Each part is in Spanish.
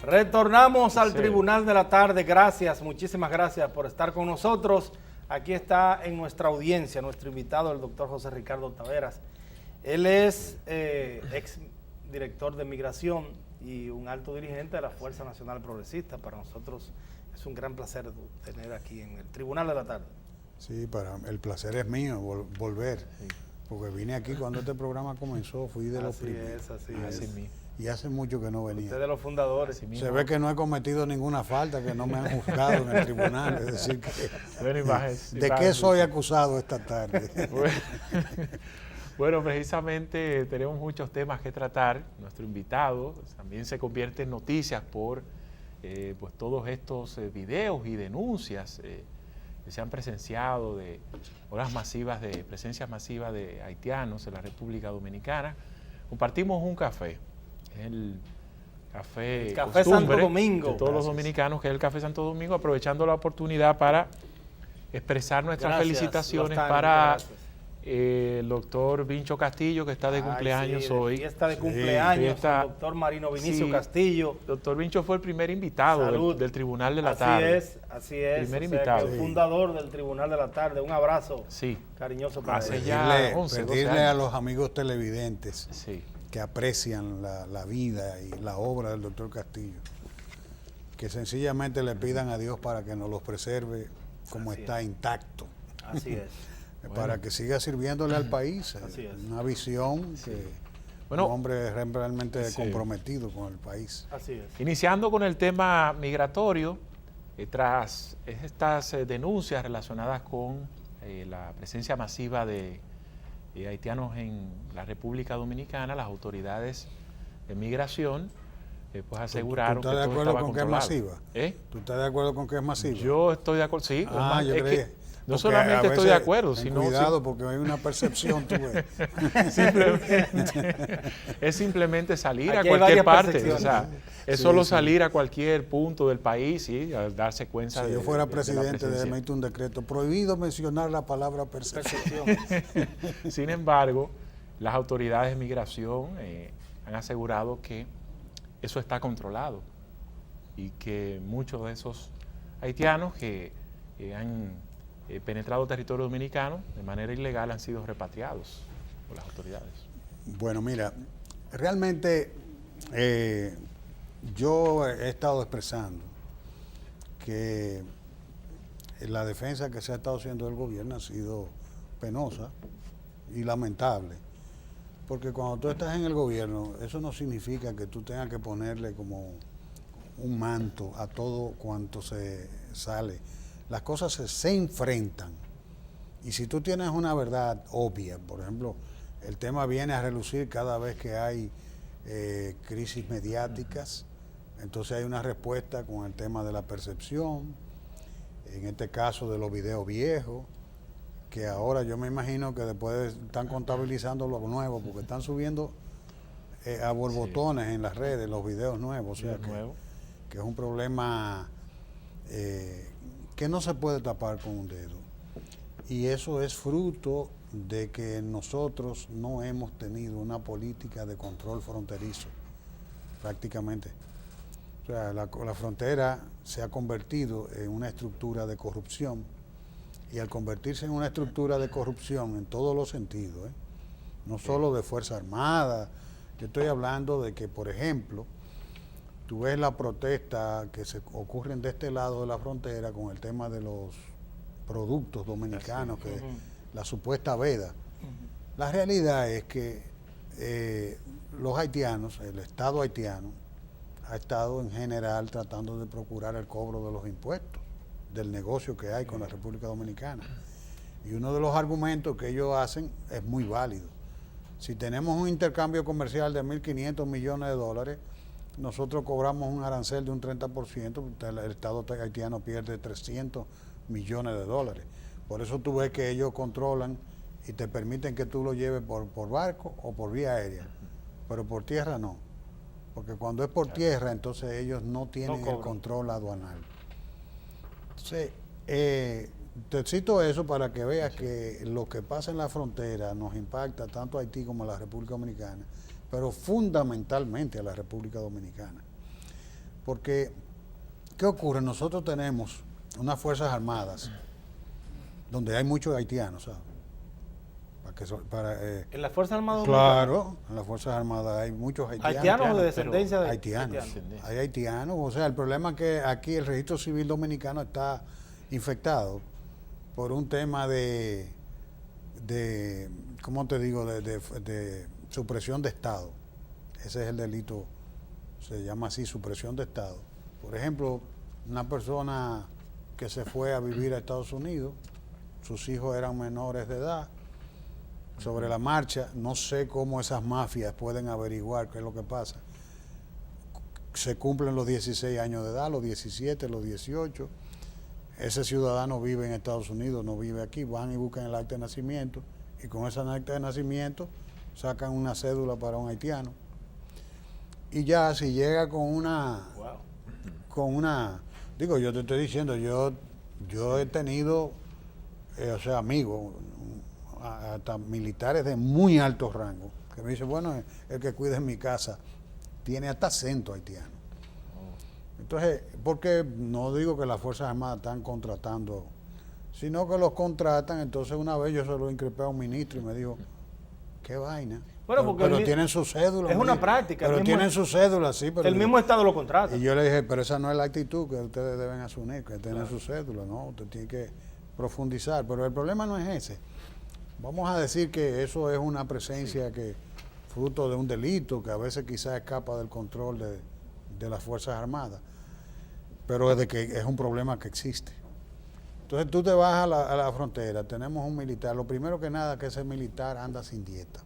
Retornamos al Tribunal de la Tarde. Gracias, muchísimas gracias por estar con nosotros. Aquí está en nuestra audiencia nuestro invitado, el doctor José Ricardo Taveras. Él es ex director de Migración y un alto dirigente de la Fuerza Nacional Progresista. Para nosotros es un gran placer tener aquí en el Tribunal de la Tarde. Sí, el placer es mío volver, sí. Porque vine aquí cuando este programa comenzó, fui de los primeros. Así es. Y hace mucho que no venía. Usted de los fundadores. Se ve que no he cometido ninguna falta, que no me han juzgado en el tribunal. Es decir, que ¿de qué soy acusado esta tarde? Bueno, precisamente tenemos muchos temas que tratar. Nuestro invitado también se convierte en noticias por pues todos estos videos y denuncias que se han presenciado de presencias masivas de haitianos en la República Dominicana. Compartimos un café. El café Santo Domingo de todos los dominicanos, que es el Café Santo Domingo, aprovechando la oportunidad para expresar nuestras felicitaciones para el doctor Vincho Castillo, que está de cumpleaños hoy. Fiesta de cumpleaños, el doctor Marino Vinicio Castillo. Doctor Vincho fue el primer invitado del Tribunal de la Tarde. Así es. Primer invitado. El fundador del Tribunal de la Tarde. Un abrazo cariñoso para él. Ya pedirle a los amigos televidentes que aprecian la vida y la obra del doctor Castillo, que sencillamente le pidan a Dios para que nos los preserve como está intacto. Así es. Para que siga sirviéndole al país. Una visión que un hombre realmente comprometido con el país. Así es. Iniciando con el tema migratorio, tras estas denuncias relacionadas con la presencia masiva de haitianos en la República Dominicana, las autoridades de migración pues aseguraron que todo estaba controlado. ¿Tú estás de acuerdo con que es masiva? ¿Tú estás de acuerdo con que es masiva? Yo estoy de acuerdo, sí. Yo creí. No solamente estoy de acuerdo, sino... Cuidado, porque hay una percepción, tú ves. Es simplemente salir a cualquier parte. O sea, es solo salir a cualquier punto del país y darse cuenta. Si yo fuera presidente, de emitir un decreto prohibido mencionar la palabra percepción. Sin embargo, las autoridades de migración han asegurado que eso está controlado y que muchos de esos haitianos que han penetrado territorio dominicano de manera ilegal han sido repatriados por las autoridades. Bueno, mira, realmente yo he estado expresando que la defensa que se ha estado haciendo del gobierno ha sido penosa y lamentable, porque cuando tú estás en el gobierno, eso no significa que tú tengas que ponerle como un manto a todo cuanto se sale. Las cosas se enfrentan, y si tú tienes una verdad obvia, por ejemplo, el tema viene a relucir cada vez que hay crisis mediáticas, entonces hay una respuesta con el tema de la percepción, en este caso de los videos viejos, que ahora yo me imagino que después están contabilizando los nuevos, porque están subiendo a borbotones en las redes los videos nuevos, o sea que es un problema que no se puede tapar con un dedo, y eso es fruto de que nosotros no hemos tenido una política de control fronterizo prácticamente. O sea, la frontera se ha convertido en una estructura de corrupción, y al convertirse en una estructura de corrupción en todos los sentidos, no solo de Fuerza Armada, yo estoy hablando de que, por ejemplo, tú ves la protesta que se ocurren de este lado de la frontera con el tema de los productos dominicanos, que la supuesta veda. La realidad es que los haitianos, el Estado haitiano, ha estado en general tratando de procurar el cobro de los impuestos del negocio que hay con la República Dominicana. Y uno de los argumentos que ellos hacen es muy válido. Si tenemos un intercambio comercial de 1.500 millones de dólares, nosotros cobramos un arancel de un 30%, el Estado haitiano pierde 300 millones de dólares. Por eso tú ves que ellos controlan y te permiten que tú lo lleves por barco o por vía aérea, pero por tierra no. Porque cuando es por tierra, entonces ellos no tienen el control aduanal. Entonces, te cito eso para que veas que lo que pasa en la frontera nos impacta tanto a Haití como a la República Dominicana, pero fundamentalmente a la República Dominicana. Porque, ¿qué ocurre? Nosotros tenemos unas Fuerzas Armadas donde hay muchos haitianos, ¿sabes? ¿En las Fuerzas Armadas Claro, en las Fuerzas Armadas hay muchos haitianos. ¿Haitianos o de descendencia de haitianos? Hay haitianos. O sea, el problema es que aquí el registro civil dominicano está infectado por un tema de ¿cómo te digo? De supresión de Estado. Ese es el delito, se llama así, supresión de Estado. Por ejemplo, una persona que se fue a vivir a Estados Unidos, sus hijos eran menores de edad, sobre la marcha, no sé cómo esas mafias pueden averiguar qué es lo que pasa. Se cumplen los 16 años de edad, los 17, los 18. Ese ciudadano vive en Estados Unidos, no vive aquí, van y buscan el acta de nacimiento y con ese acta de nacimiento sacan una cédula para un haitiano. Y ya si llega con una, digo, yo te estoy diciendo, yo he tenido, amigos, hasta militares de muy alto rango, que me dicen, bueno, el que cuida en mi casa tiene hasta acento haitiano. Entonces, porque no digo que las Fuerzas Armadas están contratando, sino que los contratan. Entonces una vez yo se lo increpé a un ministro y me dijo, qué vaina. Bueno, pero tienen su cédula. Es una práctica. Pero tienen su cédula, sí. Pero el mismo Estado lo contrata. Y yo le dije, pero esa no es la actitud que ustedes deben asumir, que tienen su cédula, ¿no? Usted tiene que profundizar. Pero el problema no es ese. Vamos a decir que eso es una presencia que fruto de un delito que a veces quizás escapa del control de las Fuerzas Armadas, pero es de que es un problema que existe. Entonces tú te vas a la frontera, tenemos un militar, lo primero que nada que ese militar anda sin dieta.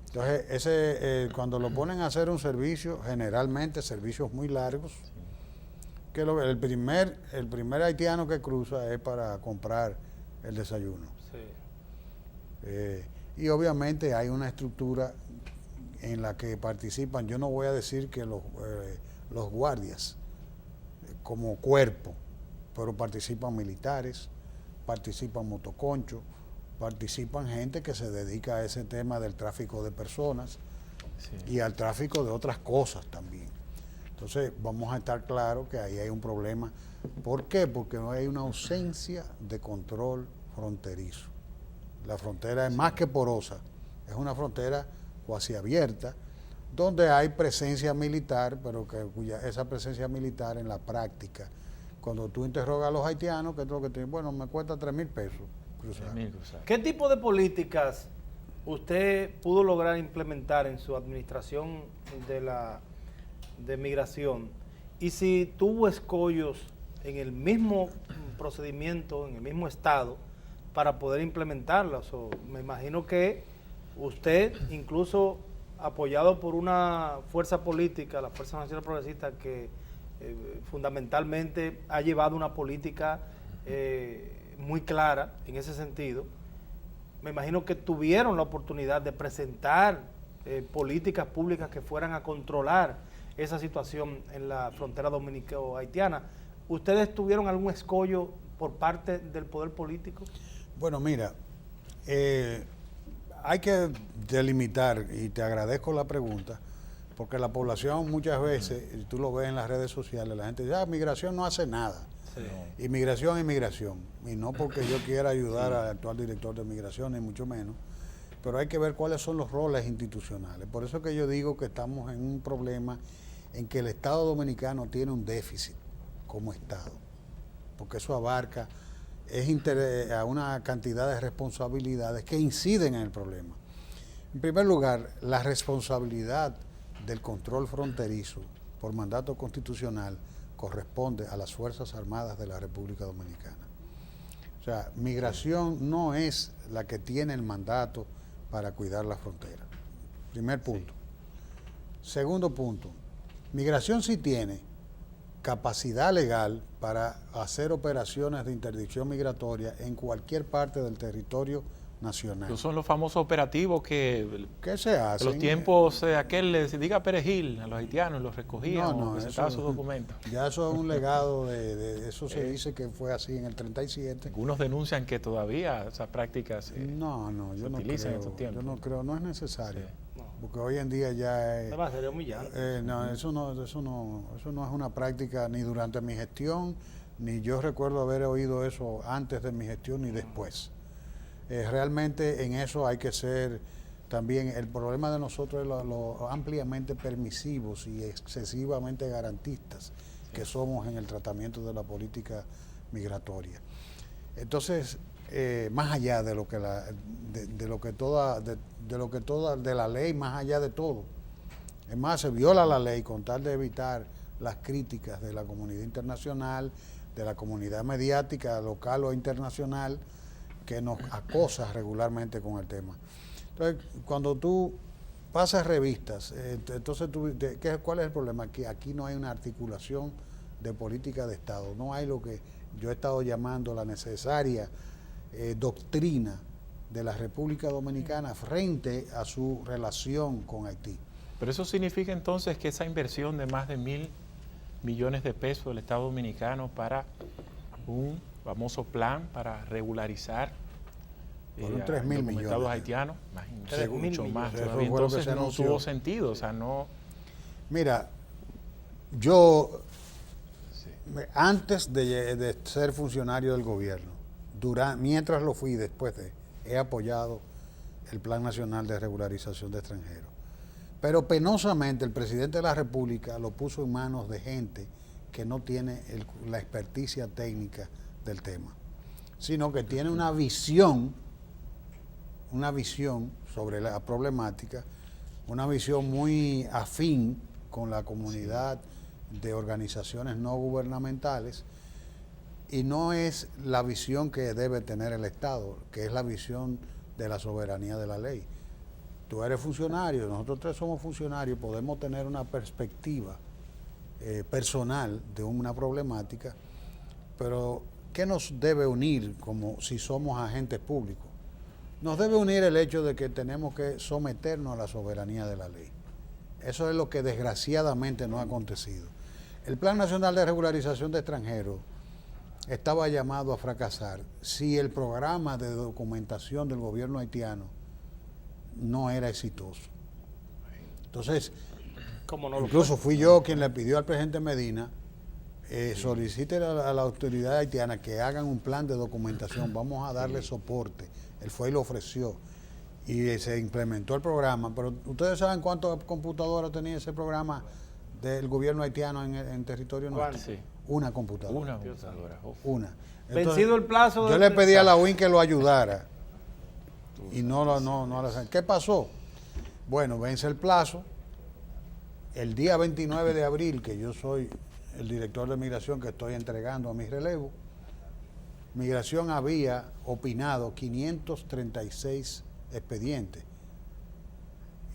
Entonces cuando lo ponen a hacer un servicio, generalmente servicios muy largos, que el primer haitiano que cruza es para comprar el desayuno. Y obviamente hay una estructura en la que participan, yo no voy a decir que los guardias como cuerpo, pero participan militares, participan motoconchos, participan gente que se dedica a ese tema del tráfico de personas y al tráfico de otras cosas también. Entonces vamos a estar claros que ahí hay un problema. ¿Por qué? Porque hay una ausencia de control fronterizo. La frontera es más que porosa, es una frontera cuasi abierta, donde hay presencia militar, pero esa presencia militar en la práctica, cuando tú interrogas a los haitianos, que es lo que te bueno, me cuesta 3,000 pesos cruzar. ¿Qué tipo de políticas usted pudo lograr implementar en su administración de migración? Y si tuvo escollos en el mismo procedimiento, en el mismo estado, para poder implementarlas. Me imagino que usted, incluso apoyado por una fuerza política, la Fuerza Nacional Progresista, que fundamentalmente ha llevado una política muy clara en ese sentido, me imagino que tuvieron la oportunidad de presentar políticas públicas que fueran a controlar esa situación en la frontera dominico-haitiana. ¿Ustedes tuvieron algún escollo por parte del poder político? Bueno, mira, hay que delimitar, y te agradezco la pregunta, porque la población muchas veces, y tú lo ves en las redes sociales, la gente dice, migración no hace nada. Sí. Inmigración, y no porque yo quiera ayudar al actual director de migración, ni mucho menos, pero hay que ver cuáles son los roles institucionales. Por eso que yo digo que estamos en un problema en que el Estado dominicano tiene un déficit como Estado, porque eso abarca a una cantidad de responsabilidades que inciden en el problema. En primer lugar, la responsabilidad del control fronterizo por mandato constitucional corresponde a las Fuerzas Armadas de la República Dominicana. O sea, migración no es la que tiene el mandato para cuidar la frontera. Primer punto. Sí. Segundo punto, migración sí tiene capacidad legal para hacer operaciones de interdicción migratoria en cualquier parte del territorio nacional. Esos son los famosos operativos que se hacen. En los tiempos aquel les diga Perejil a los haitianos, los recogían o presentaban sus documentos. Ya eso es un legado eso se dice que fue así en el 37. Algunos denuncian que todavía esas prácticas yo no utilizan en estos tiempos. Yo no creo, no es necesario. Sí. porque hoy en día ya es... Sería humillante. No, eso no es una práctica ni durante mi gestión, ni yo recuerdo haber oído eso antes de mi gestión ni después. Realmente en eso hay que ser también, el problema de nosotros es lo ampliamente permisivos y excesivamente garantistas que somos en el tratamiento de la política migratoria. Entonces, más allá de lo que de la ley, más allá de todo, es más, se viola la ley con tal de evitar las críticas de la comunidad internacional, de la comunidad mediática local o internacional, que nos acosa regularmente con el tema. Entonces, cuando tú pasas revistas, entonces ¿cuál es el problema? Que aquí no hay una articulación de política de Estado, no hay lo que yo he estado llamando la necesaria doctrina de la República Dominicana frente a su relación con Haití. Pero eso significa entonces que esa inversión de más de 1.000 millones de pesos del Estado Dominicano para un famoso plan para regularizar por 3.000 millones haitianos, mucho más millones. todavía. Entonces no tuvo sentido, o sea, no... Mira, yo antes de ser funcionario del gobierno, mientras lo fui después he apoyado el Plan Nacional de Regularización de Extranjeros. Pero penosamente el presidente de la República lo puso en manos de gente que no tiene la experticia técnica del tema, sino que tiene una visión sobre la problemática, una visión muy afín con la comunidad de organizaciones no gubernamentales, y no es la visión que debe tener el Estado, que es la visión de la soberanía de la ley. Tú eres funcionario, nosotros tres somos funcionarios, podemos tener una perspectiva personal de una problemática, pero ¿qué nos debe unir como si somos agentes públicos? Nos debe unir el hecho de que tenemos que someternos a la soberanía de la ley. Eso es lo que desgraciadamente no ha acontecido. El Plan Nacional de Regularización de Extranjeros estaba llamado a fracasar si el programa de documentación del gobierno haitiano no era exitoso. Entonces, incluso fui yo quien le pidió al presidente Medina, solicite a la autoridad haitiana que hagan un plan de documentación, vamos a darle soporte. Él fue y lo ofreció y se implementó el programa, pero ¿ustedes saben cuántas computadoras tenía ese programa del gobierno haitiano en territorio nuestro? Sí. Una computadora. Una computadora. Una. Entonces, vencido el plazo. Yo le pedí a la UIN que lo ayudara y no. ¿Qué pasó? Bueno, vence el plazo. El día 29 de abril, que yo soy el director de migración que estoy entregando a mi relevo, migración había opinado 536 expedientes.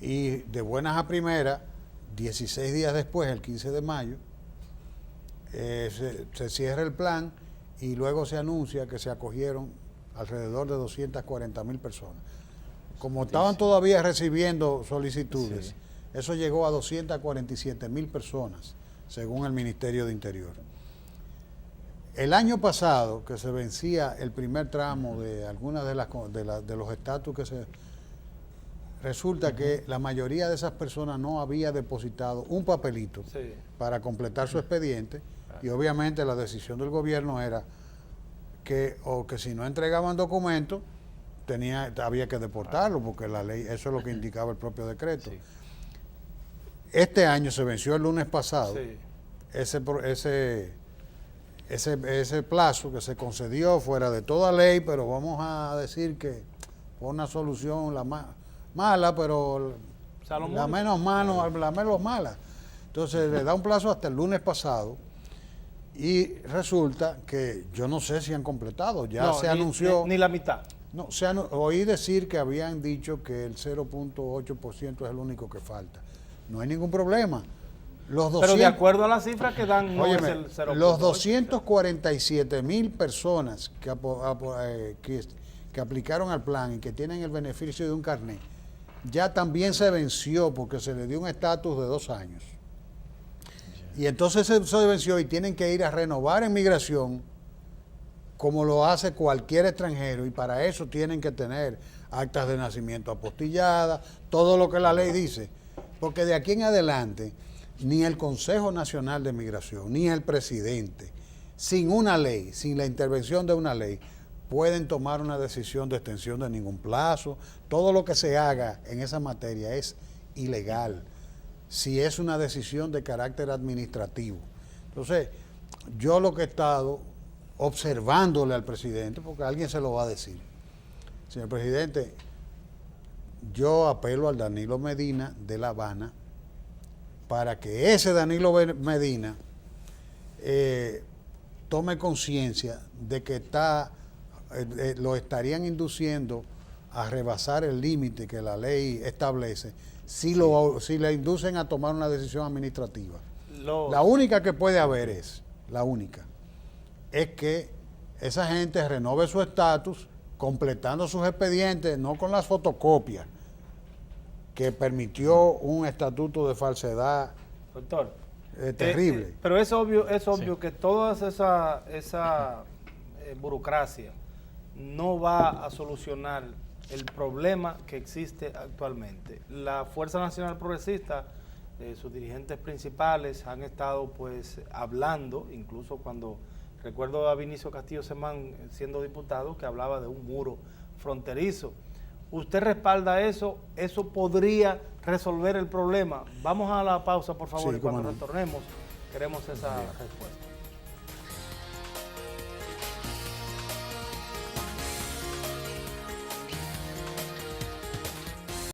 Y de buenas a primeras, 16 días después, el 15 de mayo, se cierra el plan y luego se anuncia que se acogieron alrededor de 240,000 personas. Como estaban todavía recibiendo solicitudes, eso llegó a 247,000 personas, según el Ministerio de Interior. El año pasado, que se vencía el primer tramo de algunas de los estatus que se... Resulta que la mayoría de esas personas no había depositado un papelito para completar su expediente, y obviamente la decisión del gobierno era que si no entregaban documentos, había que deportarlo, porque la ley, eso es lo que indicaba el propio decreto. Sí. Este año se venció el lunes pasado ese plazo que se concedió fuera de toda ley, pero vamos a decir que fue una solución la más mala, pero la menos mala. Entonces le da un plazo hasta el lunes pasado y resulta que yo no sé si han completado, se anunció... Ni la mitad. No, oí decir que habían dicho que el 0.8% es el único que falta. No hay ningún problema. Pero de acuerdo a las cifras que dan, no es el 0.8. Los 247,000 personas que aplicaron al plan y que tienen el beneficio de un carnet, ya también se venció porque se le dio un estatus de 2 años. Y entonces se venció y tienen que ir a renovar en migración como lo hace cualquier extranjero, y para eso tienen que tener actas de nacimiento apostilladas, todo lo que la ley dice, porque de aquí en adelante ni el Consejo Nacional de Migración, ni el presidente, sin una ley, sin la intervención de una ley, pueden tomar una decisión de extensión de ningún plazo. Todo lo que se haga en esa materia es ilegal, si es una decisión de carácter administrativo. Entonces, yo lo que he estado observándole al presidente, porque alguien se lo va a decir: señor presidente, yo apelo al Danilo Medina de La Habana para que ese Danilo Medina tome conciencia de que lo estarían induciendo a rebasar el límite que la ley establece si le inducen a tomar una decisión administrativa. La única que puede haber es que esa gente renove su estatus completando sus expedientes, no con las fotocopias que permitió un estatuto de falsedad. Doctor, terrible. Pero es obvio que toda esa burocracia no va a solucionar el problema que existe actualmente. La Fuerza Nacional Progresista, sus dirigentes principales han estado pues hablando, incluso cuando recuerdo a Vinicio Castillo Semán siendo diputado, que hablaba de un muro fronterizo. ¿Usted respalda eso? ¿Eso podría resolver el problema? Vamos a la pausa, por favor, y cuando retornemos queremos esa respuesta.